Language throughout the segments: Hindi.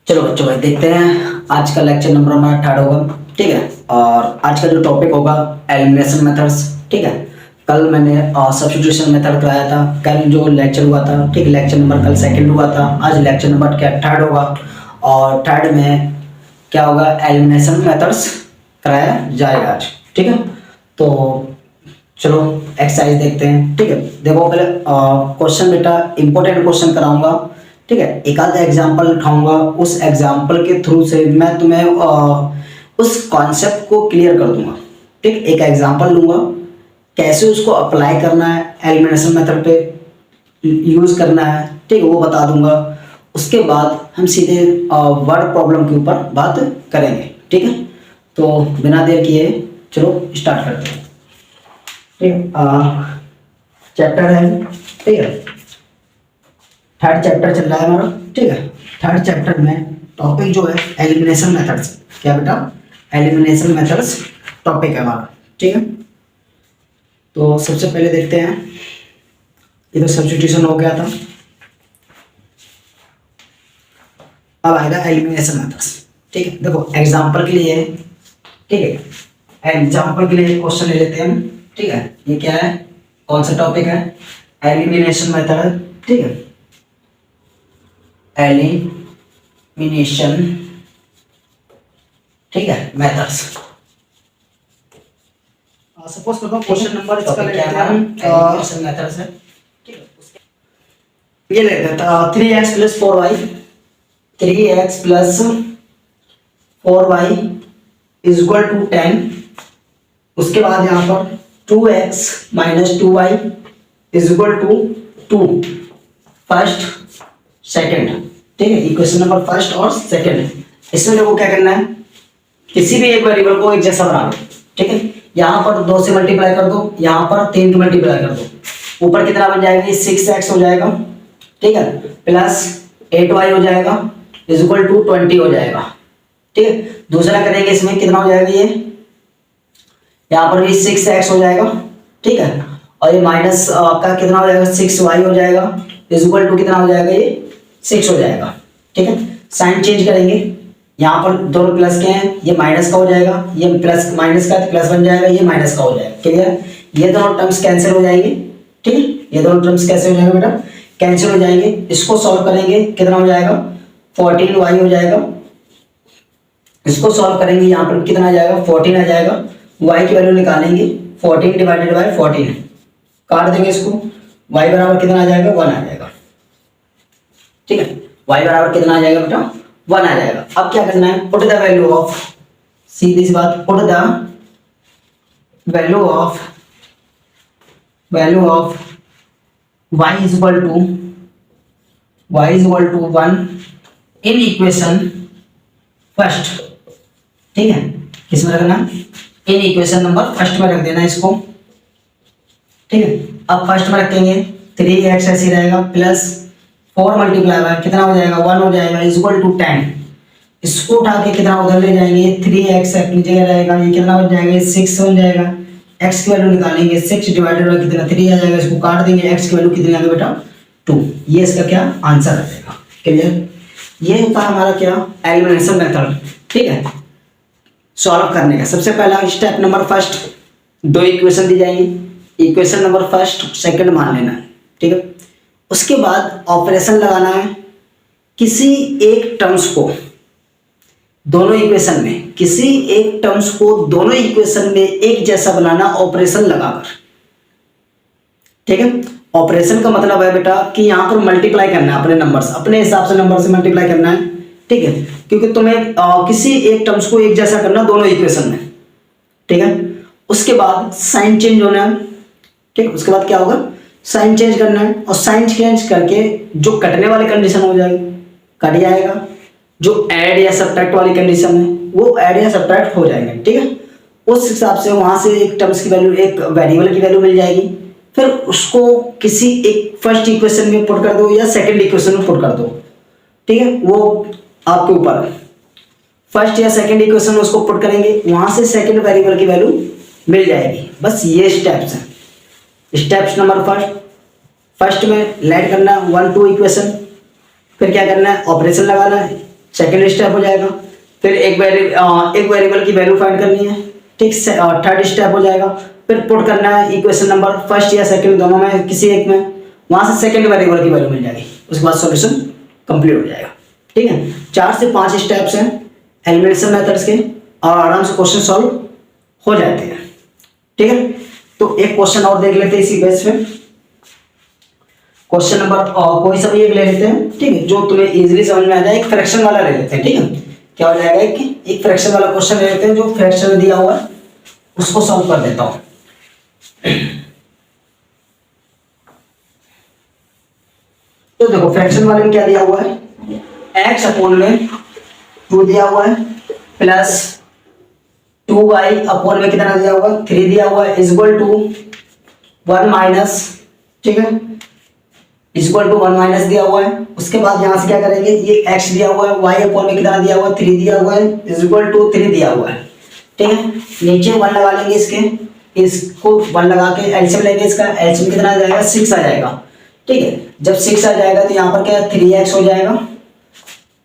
चलो बच्चों भाई देखते हैं आज का लेक्चर नंबर हमारा 18 होगा। ठीक है, और आज का जो टॉपिक होगा एलिमिनेशन मेथड्स। ठीक है, कल मैंने सब्स्टिट्यूशन मेथड कराया था, कल जो लेक्चर हुआ था। ठीक है, लेक्चर नंबर कल सेकंड हुआ था, आज लेक्चर नंबर क्या थर्ड होगा। और थर्ड में क्या होगा, एलिमिनेशन मेथड्स कराया जाएगा आज। ठीक है, तो चलो एक्सरसाइज देखते हैं। ठीक है, देखो पहले क्वेश्चन बेटा इंपॉर्टेंट क्वेश्चन कराऊंगा। ठीक है, एक आधा एग्जाम्पल उठाऊंगा, उस एग्जाम्पल के थ्रू से मैं तुम्हें उस कॉन्सेप्ट को क्लियर कर दूंगा। ठीक, एक एग्जाम्पल लूंगा, कैसे उसको अप्लाई करना है, एलिमिनेशन मेथड पे यूज करना है, ठीक है, वो बता दूंगा। उसके बाद हम सीधे वर्ड प्रॉब्लम के ऊपर बात करेंगे। ठीक है, तो बिना देर किए चलो स्टार्ट करते हैं। ठीक है, चैप्टर है, ठीक है, थर्ड चैप्टर चल रहा है हमारा। ठीक है, थर्ड चैप्टर में टॉपिक जो है एलिमिनेशन मेथड्स। क्या बेटा, एलिमिनेशन मेथड्स टॉपिक है हमारा। ठीक है, तो सबसे पहले देखते हैं, इधर सब्स्टिट्यूशन हो गया था, अब आएगा एलिमिनेशन मेथड्स। ठीक है, देखो एग्जांपल के लिए, ठीक है, एग्जांपल के लिए क्वेश्चन ले लेते हैं हम। ठीक है, ये क्या है, कौन सा टॉपिक है, एलिमिनेशन मेथड। ठीक है, एलिमिनेशन, ठीक है, मेथड्स। सपोज करता हूं क्वेश्चन नंबर इसका ले लेते हैं हम, एलिमिनेशन मेथड्स है। ठीक है, ये ले लेते हैं 3x + 4y, 3x + 4y = 10। उसके बाद यहाँ पर 2x - 2y = 2 फर्स्ट सेकंड। ठीक है, इक्वेशन नंबर फर्स्ट और सेकंड। इसमें देखो क्या करना है, किसी भी एक वेरिएबल को एक जैसा बना लो। ठीक है, यहाँ पर 2 से मल्टीप्लाई कर दो, यहाँ पर 3 से मल्टीप्लाई कर दो, ऊपर कितना बन जाएगा, ये 6x हो जाएगा। ठीक है, प्लस 8y हो जाएगा = 20 हो जाएगा। ठीक है, दूसरा करेंगे, इसमें कितना हो जाएगा, ये यहाँ पर भी 6x हो जाएगा। ठीक है, और ये माइनस का कितना हो जाएगा, 6y हो जाएगा = कितना हो जाएगा, ये 6 हो जाएगा। ठीक है, साइन चेंज करेंगे, यहाँ पर दोनों प्लस के हैं, ये माइनस का हो जाएगा, ये प्लस माइनस का प्लस बन जाएगा, ये माइनस का हो जाएगा। क्लियर, ये दोनों टर्म्स कैंसिल हो जाएंगे। ठीक है, ये दोनों टर्म्स कैसे हो जाएंगे बेटा, कैंसिल हो जाएंगे। इसको सॉल्व करेंगे, कितना हो जाएगा, 14y हो जाएगा। इसको सॉल्व करेंगे, यहाँ पर कितना आ जाएगा, 14 आ जाएगा। y की वैल्यू निकालेंगे, 14 / 14 काट देंगे इसको, y बराबर कितना आ जाएगा, 1 आ जाएगा। ठीक है, y बराबर कितना आ जाएगा बेटा, 1 आ जाएगा। अब क्या करना है, पुट द वैल्यू ऑफ, सीधी सी बात, put the value of y = 1 in equation first. ठीक है, किसमें रखना, इन इक्वेशन नंबर फर्स्ट में रख देना इसको। ठीक है, अब फर्स्ट में रखेंगे, 3x ऐसे रहेगा, प्लस 4 मल्टीप्लाई बाय कितना हो जाएगा, 1 हो जाएगा = 10। इसको उठा के कितना उधर ले जाएंगे, 3x अपनी जगह रहेगा, ये कितना हो जाएगा, 6 हो जाएगा। x की वैल्यू निकालेंगे, 6 डिवाइडेड बाय कितना, 3 आ जाएगा। इसको काट देंगे, x की वैल्यू कितनी आ गई बेटा, 2। ये इसका क्या आंसर आ जाएगा। क्लियर, ये होता है हमारा क्या, एलिमिनेशन मेथड। ठीक है, सॉल्व करने का सबसे पहला स्टेप नंबर फर्स्ट, 2 इक्वेशन दी जाएंगी, इक्वेशन नंबर फर्स्ट सेकंड मान लेना है। ठीक है, उसके बाद ऑपरेशन लगाना है, किसी एक टर्म्स को दोनों इक्वेशन में, किसी एक टर्म्स को दोनों इक्वेशन में एक जैसा बनाना, ऑपरेशन लगाकर। ठीक है, ऑपरेशन का मतलब है बेटा कि यहाँ पर मल्टीप्लाई करना है, अपने नंबर से, अपने हिसाब से नंबर से मल्टीप्लाई करना है। ठीक है, क्योंकि तुम्हें किसी एक टर्म्स को एक जैसा करना दोनों इक्वेशन में। ठीक है, उसके बाद साइन चेंज होना है। ठीक है, उसके बाद क्या होगा, साइन चेंज करना है, और साइन चेंज करके जो कटने वाली कंडीशन हो जाएगी, कट जाएगा। जो ऐड या सब्ट्रैक्ट वाली कंडीशन है, वो ऐड या सब्ट्रैक्ट हो जाएंगे। ठीक है, उस हिसाब से वहां से एक टर्म्स की वैल्यू, एक वेरिएबल की वैल्यू मिल जाएगी। फिर उसको किसी एक फर्स्ट इक्वेशन में पुट कर दो या सेकंड इक्वेशन में पुट कर दो। ठीक है, वो आपके ऊपर है, फर्स्ट या सेकंड इक्वेशन में उसको पुट करेंगे, वहां से सेकंड वेरिएबल की वैल्यू मिल जाएगी। बस ये स्टेप्स हैं। स्टेप्स नंबर फर्स्ट में लेट करना 1 2 इक्वेशन, फिर क्या करना है, ऑपरेशन लगाना है, सेकेंड स्टेप हो जाएगा। फिर एक वेरिएबल की वैल्यू फाइंड करनी है, ठीक। थर्ड स्टेप हो जाएगा, फिर पुट करना है इक्वेशन नंबर फर्स्ट या सेकंड दोनों में किसी एक में, वहां से सेकंड वेरिएबल की वैल्यू मिल जाएगी, उसके बाद सॉल्यूशन कंप्लीट हो जाएगा, ठीक है। 4 से 5 स्टेप्स हैं एलिमिनेशन मेथड्स के और आराम से क्वेश्चन सॉल्व हो जाते हैं, ठीक है। तो एक क्वेश्चन और देख लेते हैं इसी बेस पे। क्वेश्चन नंबर कोई सा भी एक ले लेते हैं, ठीक है, जो तुम्हें इजीली समझ में आ जाए। एक फ्रैक्शन वाला ले लेते हैं, ठीक है। क्या हो जाएगा, एक फ्रैक्शन वाला क्वेश्चन ले लेते हैं, जो फ्रैक्शन में दिया हुआ है उसको सॉल्व कर देता हूं। तो देखो फ्रैक्शन वाले में क्या दिया हुआ है, x अपॉन में 2 दिया हुआ है प्लस 2y अपॉन में कितना दिया हुआ है, 3 दिया हुआ है, इज इक्वल टू 1 माइनस, ठीक है, इज इक्वल टू 1 माइनस दिया हुआ है। उसके बाद यहां से क्या करेंगे, ये x दिया हुआ है, y अपॉन में कितना दिया हुआ है, 3 दिया हुआ है, इज इक्वल टू 3 दिया हुआ है, ठीक है। नीचे 1 लगा लेंगे इसके, इसको 1 लगा के एलसीएम लेंगे, इसका एलसीएम कितना आ जाएगा, 6 आ जाएगा, ठीक है। जब 6 आ जाएगा तो यहाँ पर क्या 3x हो जाएगा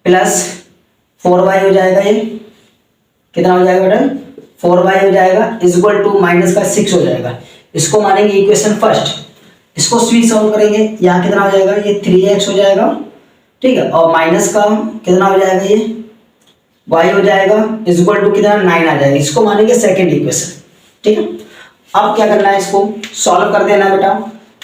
प्लस 4y हो जाएगा, ये कितना हो जाएगा बेटा, 4y हो जाएगा, इज इक्वल टू माइनस का 6 हो जाएगा। इसको मानेंगे इक्वेशन फर्स्ट, इसको स्वीच सॉल्व करेंगे, यहाँ कितना हो जाएगा, ये 3x हो जाएगा, ठीक है, और माइनस का कितना हो जाएगा, ये y हो जाएगा, इज इक्वल टू कितना 9 आ जाएगा। इसको मानेंगे सेकेंड इक्वेशन, ठीक है। अब क्या करना है, इसको सॉल्व कर देना है बेटा।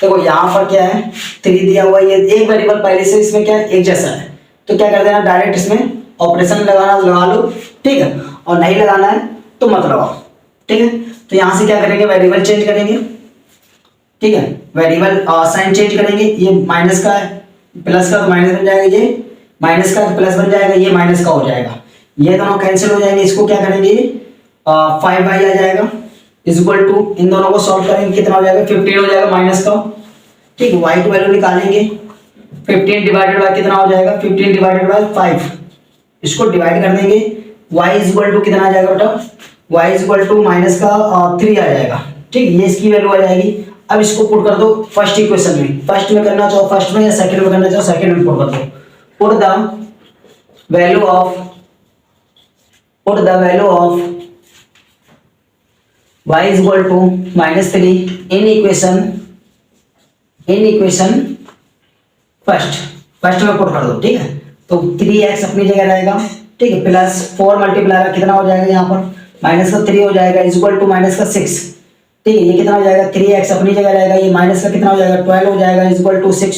देखो यहाँ पर क्या है, 3 दिया हुआ है, ये एक वेरिएबल पहले से इसमें क्या है, एक जैसा है, तो क्या कर देना, डायरेक्ट इसमें ऑपरेशन लगाना लगा लो, ठीक है, और नहीं लगाना है तो मत लगाओ, ठीक है। तो यहाँ से क्या करेंगे, वेरिएबल चेंज करेंगे, ठीक है, वेरिएबल साइन चेंज करेंगे, ये माइनस का प्लस का तो माइनस बन जाएगा, ये माइनस का तो प्लस बन जाएगा, ये माइनस का हो जाएगा, ये दोनों कैंसिल हो जाएंगे। इसको क्या करेंगे, 5y आ जाएगा, इज इक्वल टू, इन दोनों को सॉल्व करेंगे, कितना हो जाएगा, 15 हो जाएगा माइनस का, ठीक है। y की वैल्यू निकालेंगे, 15 डिवाइडेड बाय कितना हो जाएगा, 15 डिवाइडेड बाय 5, इसको डिवाइड कर देंगे, y इज इक्वल टू कितना आ जाएगा बेटा, y is equal to minus का 3 आ जाएगा, ठीक, ये इसकी वैल्यू आ जाएगी। अब इसको पुट कर दो फर्स्ट इक्वेशन में, फर्स्ट में करना चाहो फर्स्ट में या सेकंड में करना चाहो सेकंड में पुट कर दो। Put the value of y is equal to -3 in equation first में पुट कर दो, ठीक है। तो 3x अपनी जगह रहेगा, ठीक है, प्लस 4 मल्टीप्लाई कितना हो जाएगा, यहाँ पर माइनस का 3 हो जाएगा, इज इक्वल टू माइनस का 6, ठीक है, ये कितना हो जाएगा, 3x अपनी जगह रहेगा, ये माइनस का कितना हो जाएगा, 12 हो जाएगा, इज इक्वल टू 6,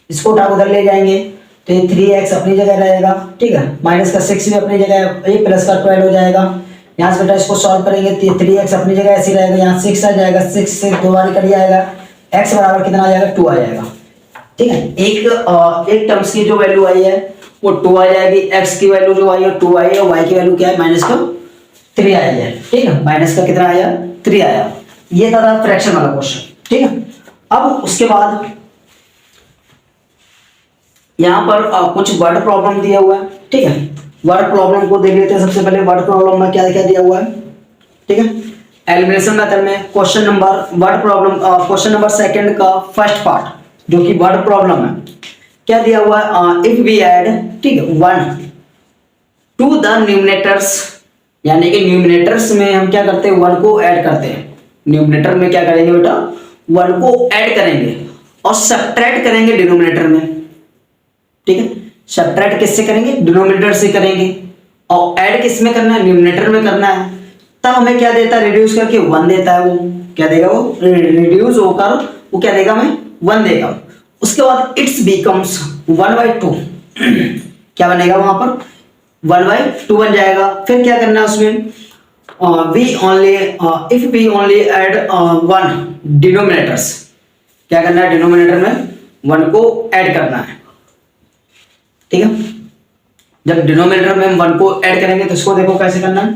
इसको उठा उधर ले जाएंगे तो ये 3x अपनी जगह रहेगा, ठीक है, माइनस का 6 भी अपनी जगह, ये प्लस का 12 हो जाएगा। यहाँ से बेटा इसको सॉल्व करेंगे तो 3x अपनी जगह ऐसी रहेगा, यहाँ 6 आ जाएगा, 6 से 2 बार कट जाएगा, x बराबर कितना आ जाएगा, 2 आ जाएगा, ठीक है। एक टर्म्स की जो वैल्यू आई है वो 2 आ जाएगी, x की वैल्यू जो आई है 2 आई है, y की वैल्यू क्या है, माइनस का 3 आई है, ठीक है, माइनस का कितना आया, 3 आया। ये था फ्रैक्शन वाला क्वेश्चन, ठीक है। अब उसके बाद यहाँ पर कुछ वर्ड प्रॉब्लम दिया हुआ है, ठीक है, वर्ड प्रॉब्लम को देख लेते हैं। सबसे पहले वर्ड प्रॉब्लम में क्या क्या दिया हुआ है, ठीक है। एलिमिनेशन मेथड में क्वेश्चन नंबर सेकंड का फर्स्ट पार्ट जो कि वर्ड प्रॉब्लम है, क्या दिया हुआ है, इफ वी ऐड, ठीक है, 1 टू द न्यूमिनेटर्स, यानी कि न्यूमिनेटर्स में हम क्या करते हैं, 1 को ऐड करते हैं, न्यूमिनेटर में क्या करेंगे बेटा, 1 को ऐड करेंगे और सब्ट्रैक्ट करेंगे डिनोमिनेटर में, ठीक है। सब्ट्रैक्ट किससे करेंगे, डिनोमिनेटर से करेंगे, और ऐड किस में करना है, न्यूमिनेटर में करना है। तब हमें क्या देता है, रिड्यूस करके 1 देता है, वो क्या देगा, वो रिड्यूस होकर वो क्या देगा, हमें 1 देगा। उसके बाद इट्स बिकम्स 1/2 क्या बनेगा, वहां पर 1/2 बन जाएगा। फिर क्या करना है उसमें, if we only add 1 denominators, क्या करना है, डिनोमिनेटर में 1 को ऐड करना है, ठीक है। जब डिनोमिनेटर में हम 1 को ऐड करेंगे तो इसको देखो कैसे करना है,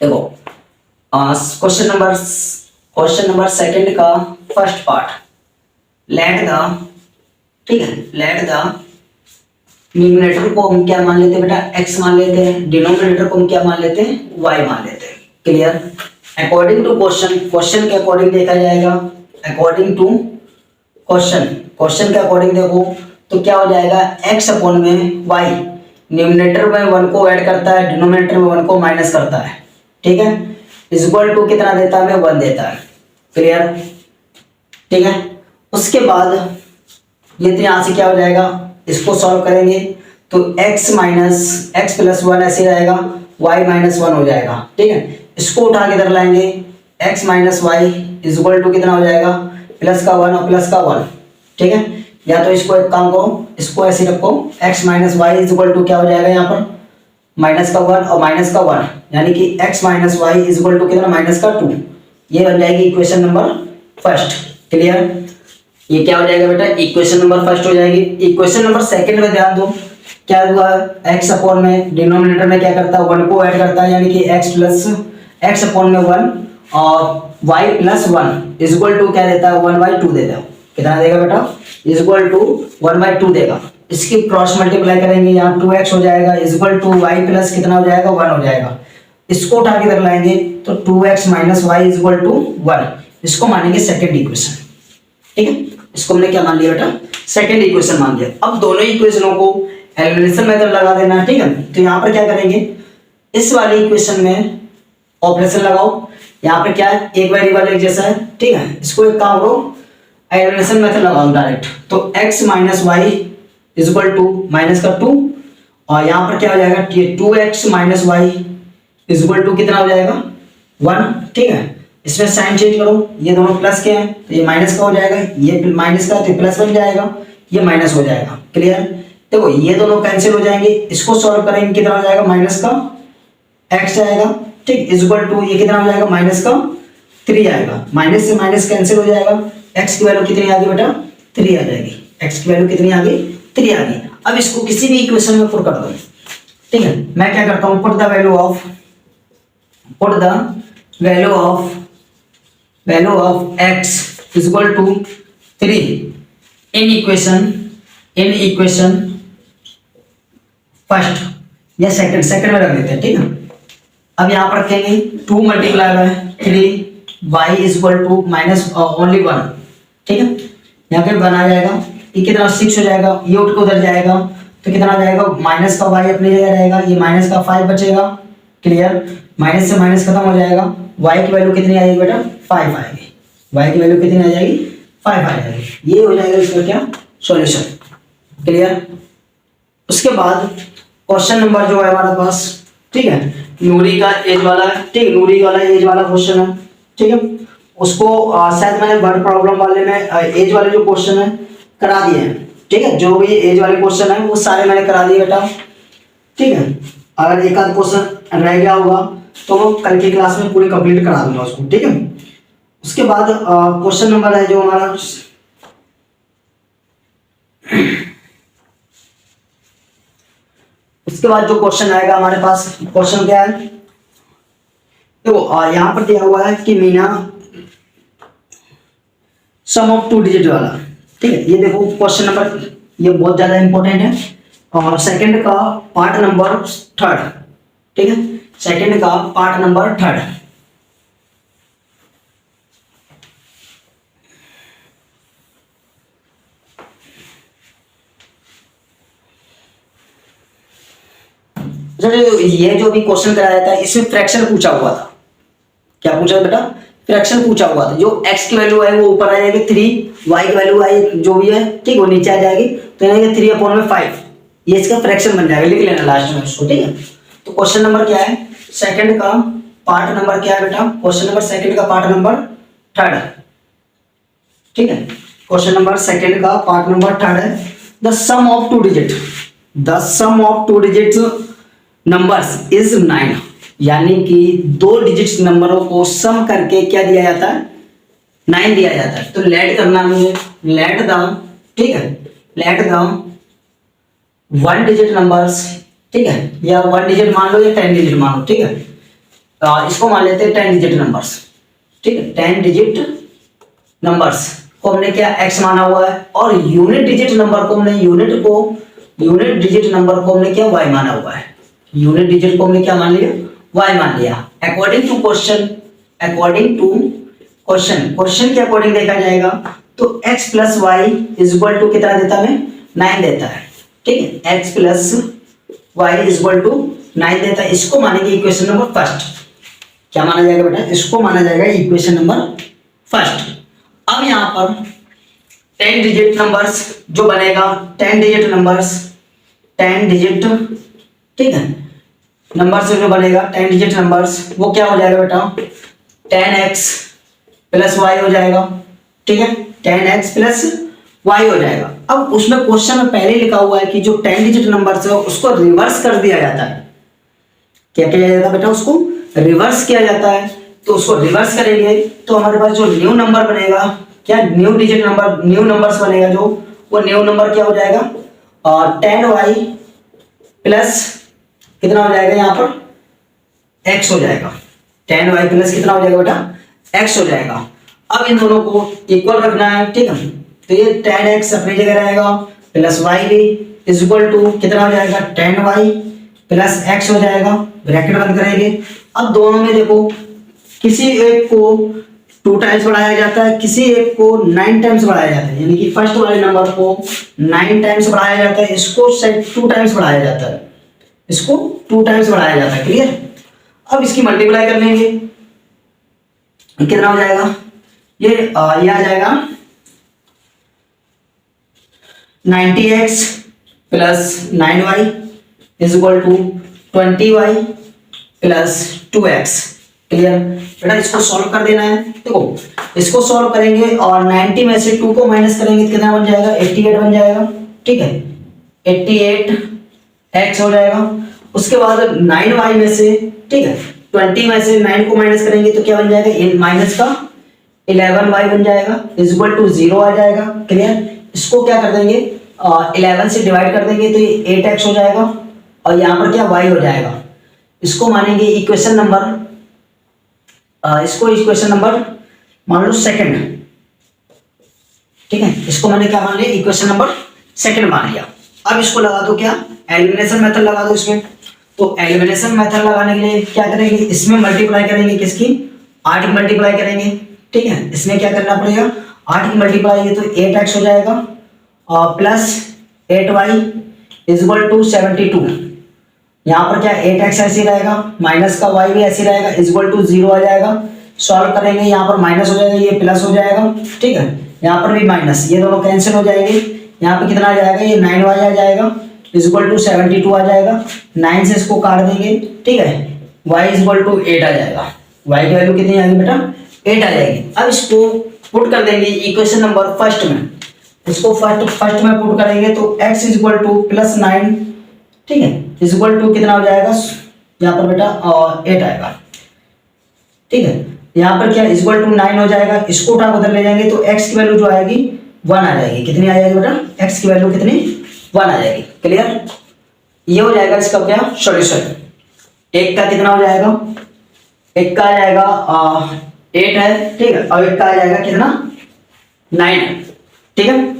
देखो क्वेश्चन नंबर सेकंड का फर्स्ट पार्ट, लेट द, ठीक है, लेट द न्यूमरेटर को हम क्या मान लेते हैं बेटा, x मान लेते हैं, डिनोमिनेटर को हम क्या मान लेते हैं, y मान लेते हैं। Clear? According to question, question के अकॉर्डिंग देखा जाएगा, अकॉर्डिंग टू क्वेश्चन, क्वेश्चन के अकॉर्डिंग देखो तो क्या हो जाएगा, x अपॉन में y, न्यूमरेटर में 1 को ऐड करता है, डिनोमिनेटर में 1 को माइनस करता है, ठीक है, इज इक्वल टू कितना देता है, हमें 1 देता है। क्लियर? ठीक है, उसके बाद ये तो यहाँ से क्या हो जाएगा, इसको सॉल्व करेंगे तो x माइनस एक्स प्लस 1 ऐसे रहेगा, y माइनस 1 हो जाएगा। ठीक है, इसको उठा के इधर लाएंगे, x minus y is equal to कितना हो जाएगा, प्लस का 1 और प्लस का 1। ठीक है, या तो इसको एक काम करो, इसको ऐसे रखो, x minus y is equal to क्या हो जाएगा, यहाँ पर माइनस का 1 और माइनस का 1, यानी कि x minus y is equal to कितना, माइनस का 2। ये बन जाएगी इक्वेशन नंबर फर्स्ट। क्लियर? ये क्या हो जाएगा बेटा, इक्वेशन नंबर फर्स्ट हो जाएगी। इक्वेशन नंबर सेकंड में ध्यान दो, क्या हुआ, x अपॉन में डिनोमिनेटर में क्या करता है, 1 को ऐड करता है, यानी कि x अपॉन में 1 और y plus 1 is equal to क्या देता है, 1/2 देता है। कितना देगा बेटा, इज इक्वल टू 1/2 देगा। इसकी क्रॉस मल्टीप्लाई करेंगे, यहाँ 2x हो जाएगा is equal to y plus कितना हो जाएगा, 1 हो जाएगा। इसको उठा के इधर लाएंगे तो 2x minus y is equal to 1। इसको मानेंगे सेकेंड इक्वेशन। ठीक है, इसको हमने क्या मान लिया बेटा, सेकेंड इक्वेशन मान लिया। अब दोनों इक्वेशनों को एलिमिनेशन मेथड लगा देना है। ठीक है, तो यहाँ पर क्या करेंगे, इस वाली इक्वेशन में ऑपरेशन लगाओ, यहाँ पे क्या है, एक वेरिएबल एक जैसा है। ठीक है, इसको एक काम करो, एलिमिनेशन मेथड लगाओ डायरेक्ट, तो x minus y is equal to minus का 2 और यहाँ पर क्या हो जाएगा, 2x minus y is equal to कितना हो जाएगा, 1। ठीक है, इसमें साइन चेंज करो, ये दोनों प्लस के हैं तो ये माइनस का हो जाएगा, ये माइनस का तो प्लस बन जाएगा, ये माइनस हो जाएगा। क्लियर? देखो ये दोनों कैंसिल हो जाएंगे, इसको सॉल्व करेंगे कितना हो जाएगा, माइनस का x आएगा। ठीक, इज इक्वल टू ये कितना हो जाएगा, माइनस का 3 आएगा। माइनस से माइनस कैंसिल हो जाएगा, x की वैल्यू कितनी आ गई बेटा, 3 आ जाएगी। x की वैल्यू कितनी आ गई, 3 आ गई। अब इसको किसी भी इक्वेशन में पुट कर दो। ठीक है, मैं क्या करता हूँ, put the value of x is equal to 3 in equation first या सेकंड में रख देते हैं। ठीक है, अब यहाँ पर रखेंगे 2 multiply by 3 y is equal to minus only 1। ठीक है, यहाँ पे 1 आ जाएगा, ये कितना 6 हो जाएगा, ये उठ के उधर जाएगा तो कितना आ जाएगा, माइनस का y अपनी जगह रहेगा, ये माइनस का 5 बचेगा। क्लियर? माइनस से माइनस खत्म हो जाएगा, y की वैल्यू कितनी आएगी बेटा, 5 आएगी। y की वैल्यू कितनी आ जाएगी, 5 आ जाएगी। ये हो जाएगा इसका क्या, सॉल्यूशन। क्लियर? उसके बाद क्वेश्चन नंबर जो है हमारे पास, ठीक है, नूरी का एज वाला, ठीक, नूरी वाला एज वाला क्वेश्चन है। ठीक है, उसको शायद मैंने वर्ड प्रॉब्लम वाले में एज वाले जो क्वेश्चन है करा दिए हैं। ठीक है, जो भी एज वाले क्वेश्चन है वो सारे मैंने करा दिए बेटा। ठीक है, अगर एक आध क्वेश्चन रह गया होगा तो वो कल की क्लास में पूरी कंप्लीट करा दूंगा उसको। ठीक है, उसके बाद क्वेश्चन नंबर है जो हमारा, उसके बाद जो क्वेश्चन आएगा हमारे पास, क्वेश्चन क्या है, देखो यहाँ पर दिया हुआ है कि मीना सम ऑफ 2 डिजिट वाला। ठीक है, ये देखो क्वेश्चन नंबर, ये बहुत ज्यादा इंपॉर्टेंट है, और सेकंड का पार्ट नंबर 3। ठीक है, सेकंड का पार्ट नंबर 3। ये जो भी क्वेश्चन कराया था इसमें फ्रैक्शन पूछा हुआ था। क्या पूछा था बेटा, फ्रैक्शन पूछा हुआ था। जो x की वैल्यू है वो ऊपर आ जाएगी 3, y की वैल्यू आई जो भी है, ठीक, वो नीचे आ जाएगी, तो यानी 3/5। ये इसका फ्रैक्शन बन जाएगा, लिख लेना लास्ट में इसको। ठीक है, तो क्वेश्चन नंबर क्या है, सेकंड का पार्ट नंबर क्या है बेटा, क्वेश्चन नंबर सेकंड का पार्ट नंबर 3। ठीक है, क्वेश्चन नंबर सेकंड का पार्ट नंबर 3 है, the sum of 2 digits numbers is 9। यानी कि 2 डिजिट नंबरों को सम करके क्या दिया जाता है, 9 दिया जाता है। तो लेट करना मुझे, लेट द, ठीक है, लेट द 1 डिजिट नंबर्स, ठीक है, या 1 डिजिट मान लो या 10 डिजिट मान लो। ठीक है, इसको मान लेते हैं 10 डिजिट नंबर्स। ठीक है, 10 डिजिट नंबर्स को हमने क्या x माना हुआ है, और यूनिट डिजिट नंबर को हमने यूनिट को यूनिट डिजिट नंबर को हमने क्या y माना हुआ है, यूनिट डिजिट को हमने क्या मान लिया, y मान लिया। According to question, according to question, question के अकॉर्डिंग देखा जाएगा तो x plus y is equal to कितना देता है, 9 देता है। ठीक है, x plus y is equal to 9 देता है। इसको मानेंगे इक्वेशन नंबर फर्स्ट। क्या माना जाएगा बेटा, इसको माना जाएगा इक्वेशन नंबर फर्स्ट। अब यहाँ पर 10 डिजिट नंबर्स जो बनेगा, 10 डिजिट नंबर्स, 10 डिजिट, ठीक है, नंबर से जो बनेगा 10 डिजिट नंबर्स, वो क्या हो जाएगा बेटा, 10x प्लस वाई हो जाएगा। ठीक है, 10x प्लस वाई हो जाएगा। अब उसमें क्वेश्चन में पहले लिखा हुआ है कि जो 10 डिजिट नंबर्स है उसको रिवर्स कर दिया जाता है। क्या किया जाता है बेटा, उसको रिवर्स किया जाता है। तो उसको रिवर्स करेंगे तो हमारे पास जो न्यू नंबर बनेगा, क्या new digit number, new numbers बनेगा जो, वो न्यू नंबर क्या हो जाएगा, 10y प्लस कितना हो जाएगा, यहाँ पर x हो जाएगा। 10y प्लस कितना हो जाएगा बेटा, x हो जाएगा। अब इन दोनों को इक्वल रखना है। ठीक है, तो ये 10x अपनी जगह रहेगा, प्लस y भी इज इक्वल टू कितना हो जाएगा, 10y प्लस x हो जाएगा। ब्रैकेट बंद करेंगे। अब दोनों में देखो, किसी एक को 2 टाइम्स बढ़ाया जाता है, किसी एक को 9 टाइम्स बढ़ाया जाता है। यानी कि फर्स्ट वाले नंबर को 9 टाइम्स बढ़ाया जाता है, इसको 2 टाइम्स बढ़ाया जाता है, इसको 2 टाइम्स बढ़ाया जाता है। क्लियर। अब इसकी मल्टीप्लाई कर लेंगे, कितना हो जाएगा, ये आ जाएगा 90x plus 9y is equal to 20y plus 2x। Clear बेटा, इसको सॉल्व कर देना है। देखो, इसको सॉल्व करेंगे और 90 में से 2 को माइनस करेंगे तो कितना बन जाएगा, 88 बन जाएगा। ठीक है, 88x हो जाएगा। उसके बाद 9y में से, ठीक है, 20 में से 9 को माइनस करेंगे तो क्या बन जाएगा, इन माइनस का 11y बन जाएगा, इज इक्वल टू 0 आ जाएगा। क्लियर। इसको क्या कर देंगे, 11 से डिवाइड कर देंगे तो ये 8x हो जाएगा और यहाँ पर क्या y हो जाएगा। इसको मानेंगे इक्वेशन नंबर, इसको इक्वेशन नंबर मान लो सेकंड। ठीक है, इसको मैंने क्या मान लिया, इक्वेशन नंबर सेकंड मान लिया। अब इसको लगा दो, क्या एलिमिनेशन मेथड लगा दो इसमें। तो एलिमिनेशन मेथड लगाने के लिए क्या करेंगे, इसमें मल्टीप्लाई करेंगे, किसकी, 8 की मल्टीप्लाई करेंगे। ठीक है, इसमें क्या करना पड़ेगा, 8 की मल्टीप्लाई है तो 8x हो जाएगा और plus 8y is equal to 72। यहाँ पर क्या 8x ऐसे रहेगा, माइनस का y भी ऐसे रहेगा, इज इक्वल टू 0 आ जाएगा। सॉल्व करेंगे, यहाँ पर माइनस हो जाएगा, ये प्लस हो जाएगा। ठीक है, यहाँ पर भी माइनस, ये दोनों कैंसिल हो जाएंगे। यहाँ पे कितना आ जाएगा, ये 9y आ जाएगा, इज इक्वल टू 72 आ जाएगा। 9 से इसको काट देंगे। ठीक है, y इज इक्वल टू 8 आ जाएगा। y की वैल्यू कितनी आएगी बेटा, 8 आ जाएगी। अब इसको पुट कर देंगे इक्वेशन नंबर फर्स्ट में। इसको फर्स्ट में पुट करेंगे तो x is equal two plus 9, ठीक है, इज इक्वल टू कितना हो जाएगा, यहाँ पर बेटा 8 आएगा। ठीक है, यहाँ पर क्या इज इक्वल टू 9 हो जाएगा। इसको उठा उधर ले जाएंगे तो x की वैल्यू जो आएगी 1 आ जाएगी। कितनी आ जाएगी बेटा, x की वैल्यू कितनी, 1 आ जाएगी। क्लियर। ये हो जाएगा इसका क्या सॉल्यूशन। एक का कितना हो जाएगा, एक का आ जाएगा 8 है। ठीक है, और एक का आ जाएगा कितना, 9 है। ठीक है,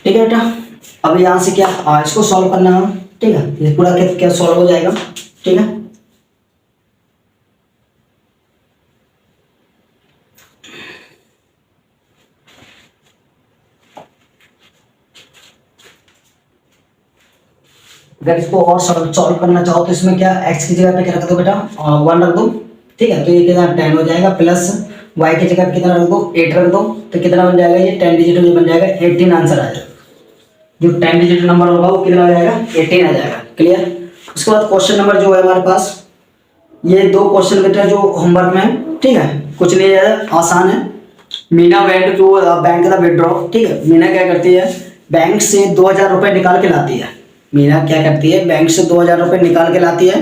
ठीक है बेटा। अब यहाँ से क्या इसको सॉल्व करना है। ठीक है, ये पूरा क्या सॉल्व हो जाएगा। ठीक है, अगर इसको और सॉल्व करना चाहो तो इसमें क्या x की जगह पे क्या रख दो बेटा 1 रख दो, ठीक है, तो ये कितना 10 हो जाएगा, प्लस y की जगह पे कितना रख दो 8 रख दो, तो कितना बन जाएगा ये 10 डिजिट में बन जाएगा 18 आंसर आ जाएगा। जो 10 डिजिट नंबर होगा वो कितना आ जाएगा 18 आ जाएगा। क्लियर। उसके बाद क्वेश्चन नंबर जो है हमारे पास ये 2 क्वेश्चन बेटा जो होमवर्क में है, ठीक है, कुछ नहीं है, आसान है। मीना वेंट टू बैंक का विड्रॉ, ठीक है, मीना क्या करती है बैंक से 2000 रुपये निकाल के लाती है। मीना क्या करती है बैंक से 2000 रुपये निकाल के लाती है,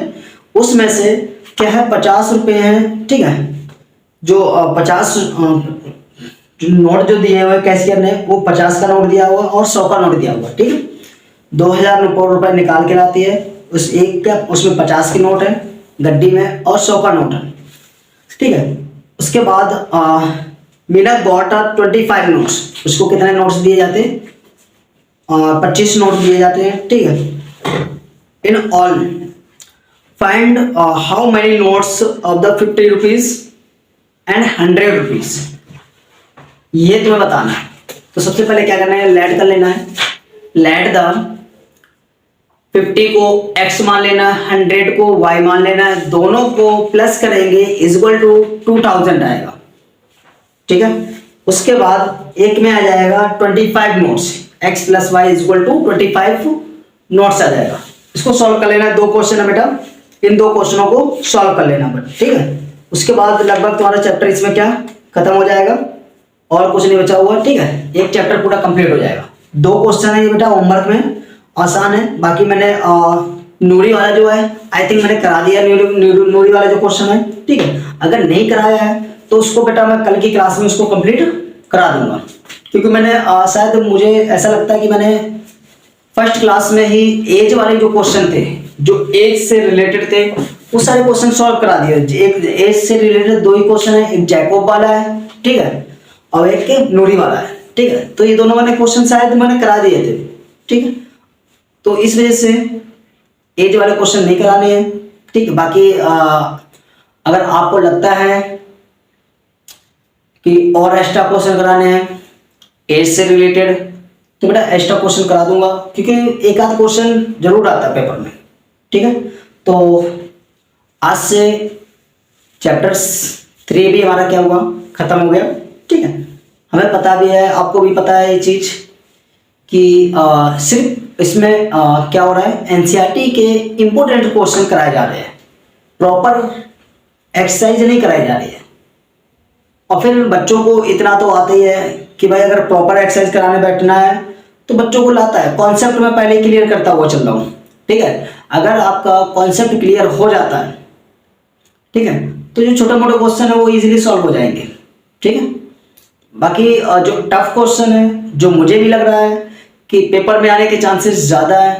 उसमें से क्या है 50 रुपये हैं, ठीक है, जो 50 नोट जो दिए हुए कैशियर ने वो 50 का नोट दिया हुआ और 100 का नोट दिया हुआ, ठीक है। 2000 रुपये निकाल के लाती है, उस एक का उसमें 50 की नोट है गड्डी में और 100 का नोट है, ठीक है। उसके बाद मीना गॉट 25 नोट्स, उसको कितने नोट्स दिए जाते हैं 25 नोट दिए जाते हैं, ठीक है। In all find how many notes of the 50 rupees and 100 rupees, ये तुम्हें बताना है। तो सबसे पहले क्या करना है लेट कर लेना है, लेट द 50 को x मान लेना है, 100 को y मान लेना है, दोनों को प्लस करेंगे इज इक्वल टू 2000 आएगा, ठीक है। उसके बाद एक में आ जाएगा 25 notes, x plus y is equal to 25 notes आ जाएगा। इसको सॉल्व कर लेना है, 2 क्वेश्चन है बेटा, इन 2 क्वेश्चनों को सॉल्व कर लेना बेटा, ठीक है। उसके बाद लगभग तुम्हारा चैप्टर इसमें क्या खत्म हो जाएगा और कुछ नहीं बचा हुआ, ठीक है, एक चैप्टर पूरा कंप्लीट हो जाएगा। 2 क्वेश्चन है ये बेटा होमवर्क में, आसान है। बाकी मैंने नूरी वाला जो है आई थिंक मैंने करा दिया, नूरी वाला जो क्वेश्चन है, ठीक है। अगर नहीं कराया है तो उसको बेटा मैं कल की क्लास में उसको कंप्लीट करा दूंगा, क्योंकि मैंने शायद मुझे ऐसा लगता है कि मैंने फर्स्ट क्लास में ही एज वाले जो क्वेश्चन थे, जो एज से रिलेटेड थे, वो सारे क्वेश्चन सॉल्व करा दिए। एक एज से रिलेटेड 2 ही क्वेश्चन है, एक जैकोब वाला है, ठीक है, और एक नूरी वाला है, ठीक है। तो ये दोनों मैंने क्वेश्चन शायद मैंने करा दिए थे, ठीक है। तो इस वजह से एज वाले क्वेश्चन नहीं कराने हैं, ठीक है। बाकी अगर आपको लगता है कि और एक्स्ट्रा क्वेश्चन कराने हैं एज से रिलेटेड तो बेटा एक्स्ट्रा क्वेश्चन करा दूंगा, क्योंकि एक आध क्वेश्चन जरूर आता है पेपर में, ठीक है। तो आज से चैप्टर 3 भी हमारा क्या हुआ खत्म हो गया, ठीक है। हमें पता भी है, आपको भी पता है ये चीज कि सिर्फ इसमें क्या हो रहा है एनसीईआरटी के इंपॉर्टेंट क्वेश्चन कराए जा रहे हैं, प्रॉपर एक्सरसाइज नहीं कराई जा रही है। और फिर बच्चों को इतना तो आता ही है कि भाई अगर प्रॉपर एक्सरसाइज कराने बैठना है तो बच्चों को लाता है, कॉन्सेप्ट में पहले क्लियर करता हुआ चल रहा हूँ, ठीक है। अगर आपका कॉन्सेप्ट क्लियर हो जाता है, ठीक है, तो जो छोटे मोटे क्वेश्चन है वो इजीली सॉल्व हो जाएंगे, ठीक है। बाकी जो टफ क्वेश्चन है, जो मुझे भी लग रहा है कि पेपर में आने के चांसेस ज़्यादा है,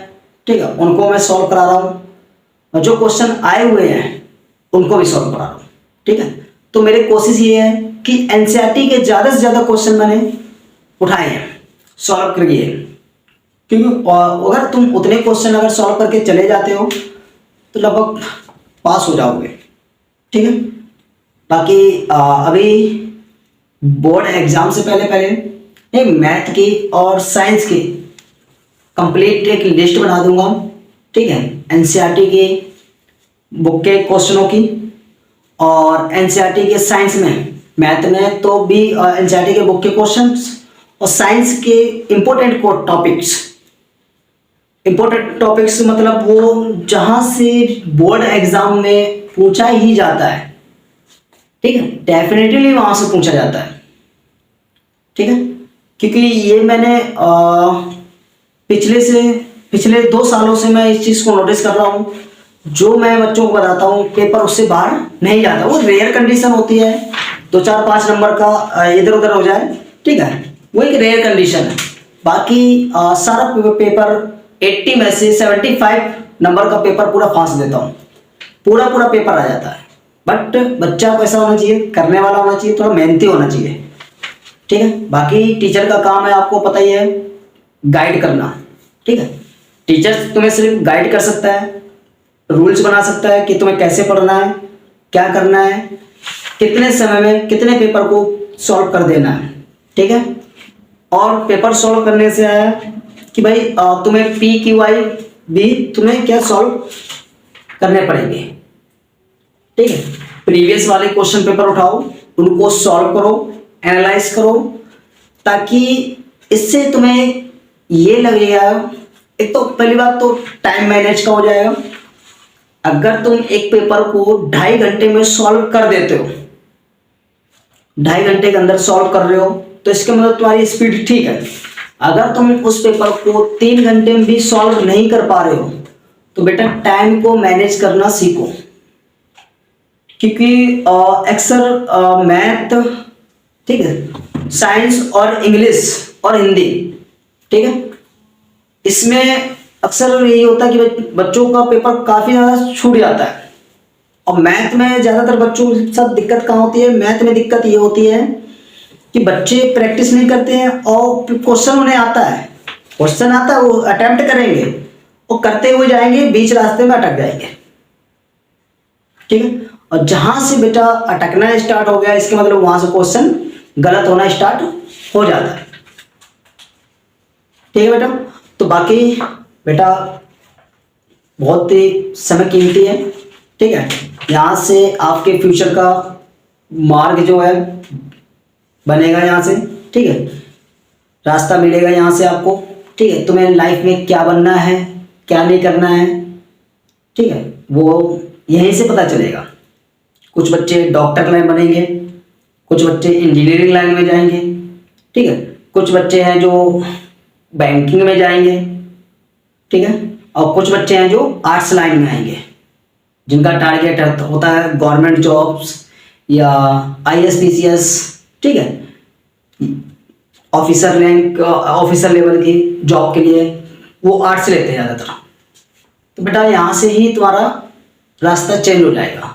ठीक है, उनको मैं सॉल्व करा रहा हूँ, और जो क्वेश्चन आए हुए हैं उनको भी सॉल्व करा रहा हूँ, ठीक है। तो मेरी कोशिश ये है कि एनसीईआरटी के ज़्यादा से ज़्यादा क्वेश्चन मैंने उठाए हैं, सॉल्व करिए, क्योंकि अगर तुम उतने क्वेश्चन अगर सॉल्व करके चले जाते हो तो लगभग पास हो जाओगे, ठीक है। बाकी अभी बोर्ड एग्जाम से पहले मैथ की और साइंस की कंप्लीट एक लिस्ट बना दूंगा, ठीक है, एनसीईआरटी की बुक के क्वेश्चनों की, और एनसीईआरटी के साइंस में मैथ में तो भी एनसीईआरटी के बुक के क्वेश्चंस और साइंस के इंपॉर्टेंट टॉपिक्स मतलब वो जहां से बोर्ड एग्जाम में पूछा ही जाता है, ठीक है, डेफिनेटली वहां से पूछा जाता है, ठीक है। क्योंकि ये मैंने पिछले 2 सालों से मैं इस चीज को नोटिस कर रहा हूँ, जो मैं बच्चों को बताता हूँ पेपर उससे बाहर नहीं जाता। वो रेयर कंडीशन होती है 2-4-5 नंबर का इधर उधर हो जाए, ठीक है, वो एक रेयर कंडीशन है। बाकी सारा पेपर 80 में से 75 नंबर का पेपर पूरा फांस देता हूँ, पूरा पेपर आ जाता है। बट बच्चा कैसा होना चाहिए, करने वाला होना चाहिए, थोड़ा मेहनती होना चाहिए, ठीक है। बाकी टीचर का काम है, आपको पता ही है, गाइड करना, ठीक है। टीचर तुम्हें सिर्फ गाइड कर सकता है, रूल्स बना सकता है कि तुम्हें कैसे पढ़ना है, क्या करना है, कितने समय में कितने पेपर को सॉल्व कर देना है, ठीक है। और पेपर सॉल्व करने से है कि भाई तुम्हें PQI भी तुम्हें क्या सॉल्व करने पड़ेंगे। ठीक है, प्रीवियस वाले क्वेश्चन पेपर उठाओ, उनको सॉल्व करो, एनालाइज करो, ताकि इससे तुम्हें ये लगेगा, एक तो पहली बात तो टाइम मैनेज का हो जाएगा। अगर तुम एक पेपर को 2.5 घंटे में सॉल्व कर देते हो, 2.5 घंटे के अंदर सॉल्व कर रहे हो, तो इसके मतलब तुम्हारी स्पीड ठीक है। अगर तुम उस पेपर को 3 घंटे में भी सॉल्व नहीं कर पा रहे हो, तो बेटा टाइम को मैनेज करना सीखो, क्योंकि अक्सर मैथ, ठीक है, साइंस और इंग्लिश और हिंदी, ठीक है, इसमें अक्सर यही होता है कि बच्चों का पेपर काफ़ी ज़्यादा छूट जाता है। और मैथ में ज़्यादातर बच्चों के साथ दिक्कत कहाँ होती है, मैथ में दिक्कत ये होती है कि बच्चे प्रैक्टिस नहीं करते हैं और क्वेश्चन उन्हें आता है, क्वेश्चन आता है, वो अटेम्प्ट करेंगे और करते हुए जाएंगे, बीच रास्ते में अटक जाएंगे। ठीक है, और जहाँ से बेटा अटकना स्टार्ट हो गया, इसके मतलब वहाँ से क्वेश्चन गलत होना स्टार्ट हो जाता है। ठीक है बेटा, तो बाकी बेटा बहुत ही समय कीमती है। ठीक है, यहाँ से आपके फ्यूचर का मार्ग जो है बनेगा, यहाँ से, ठीक है, रास्ता मिलेगा यहाँ से आपको। ठीक है, तुम्हें लाइफ में क्या बनना है, क्या नहीं करना है, ठीक है, वो यहीं से पता चलेगा। कुछ बच्चे डॉक्टर लाइन बनेंगे, कुछ बच्चे इंजीनियरिंग लाइन में जाएंगे, ठीक है, कुछ बच्चे हैं जो बैंकिंग में जाएंगे, ठीक है, और कुछ बच्चे हैं जो आर्ट्स लाइन में आएंगे, जिनका टारगेट होता है गवर्नमेंट जॉब्स या IAS, ठीक है, ऑफिसर रैंक, ऑफिसर लेवल की जॉब के लिए वो आर्ट्स लेते हैं ज़्यादातर। तो बेटा यहाँ से ही तुम्हारा रास्ता चेंज हो जाएगा।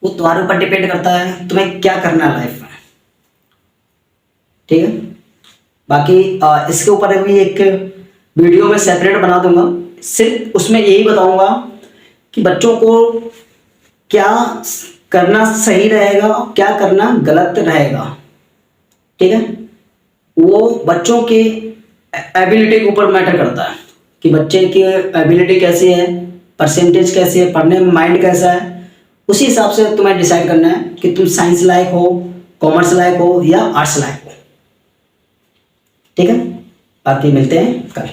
वो तुम्हारे ऊपर डिपेंड करता है तुम्हें क्या करना है लाइफ में। ठीक है, बाकी इसके ऊपर भी एक वीडियो में सेपरेट बना दूंगा, सिर्फ उसमें यही बताऊंगा कि बच्चों को क्या करना सही रहेगा और क्या करना गलत रहेगा। ठीक है, वो बच्चों के एबिलिटी के ऊपर मैटर करता है कि बच्चे की एबिलिटी कैसी है, परसेंटेज कैसी है, पढ़ने में माइंड कैसा है। उसी हिसाब से तुम्हें डिसाइड करना है कि तुम साइंस लायक हो, कॉमर्स लायक हो या आर्ट्स लायक हो। ठीक है, बाकी मिलते हैं कल।